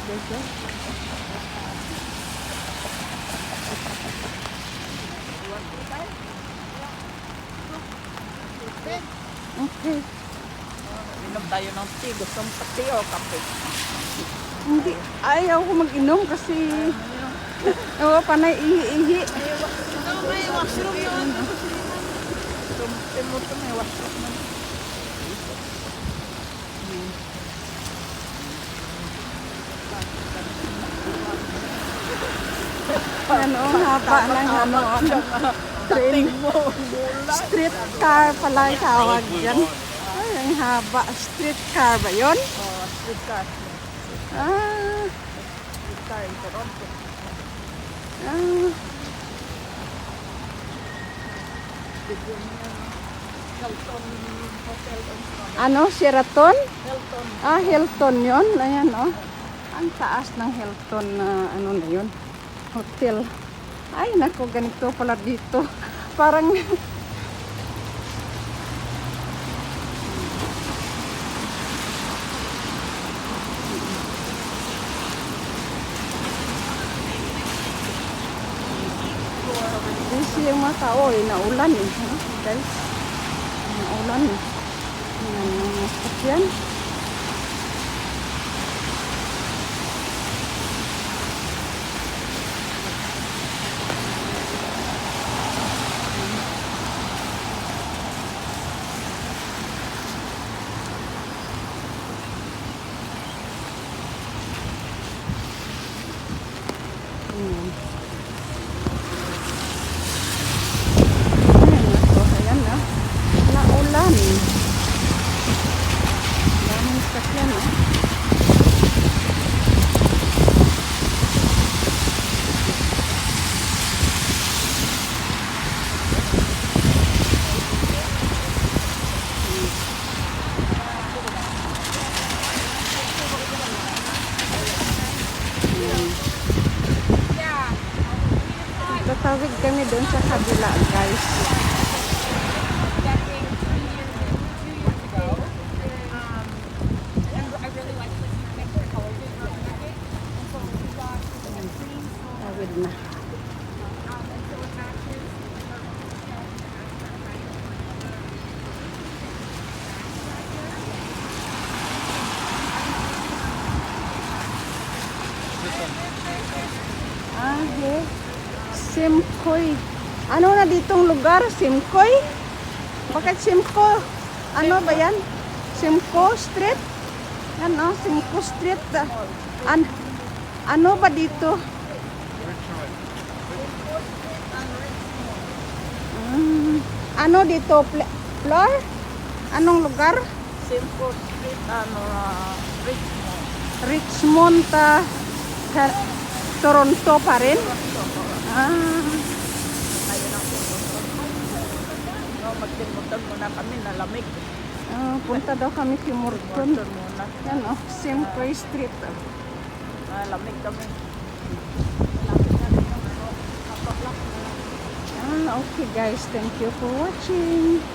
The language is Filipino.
guys. Oh. Okay. Inom tayo ng tea. Gusto mo pa tea o kape? Hindi. Ayaw ko mag-inom kasi panay ihi-ihi. May washroom yun. Tumutong ito may washroom na. Ano, haba ng ano. Train. Street car pala yung tawag dyan. Ay, ang haba. Street car ba yun? Oh, street car. Ah. Street car in Toronto. Ah. Hilton Hotel. Ano, Sheraton? Hilton. Ah, Hilton yun. Ayan, oh. Ang taas ng Hilton na ano na yun. Hotel. Ay, nako, ganito pala dito. Parang busy yung mga tao eh. Naulan eh. Huh? Guys, naulan eh. Yan. Ayan na. Naulan. Daming sakyan eh. Tatawid kami doon sa kabila, guys. Tawid na. Ah, hey. Simcoe. Ano na ditong lugar? Simcoe? Bakit Simcoe? Ano ba yan? Simcoe Street? Ano? Simcoe Street. Ano ba dito? Ano dito? Floor? Anong lugar? Simcoe Street, Richmond. Richmond, Toronto pa rin? Ah. Ayun ang pupunta. No, magtimutan muna kami, nalamig. Punta daw kami kay Morton. Morton muna. Yan oh, Simcoe Street. Nalamig kami. Okay guys, thank you for watching.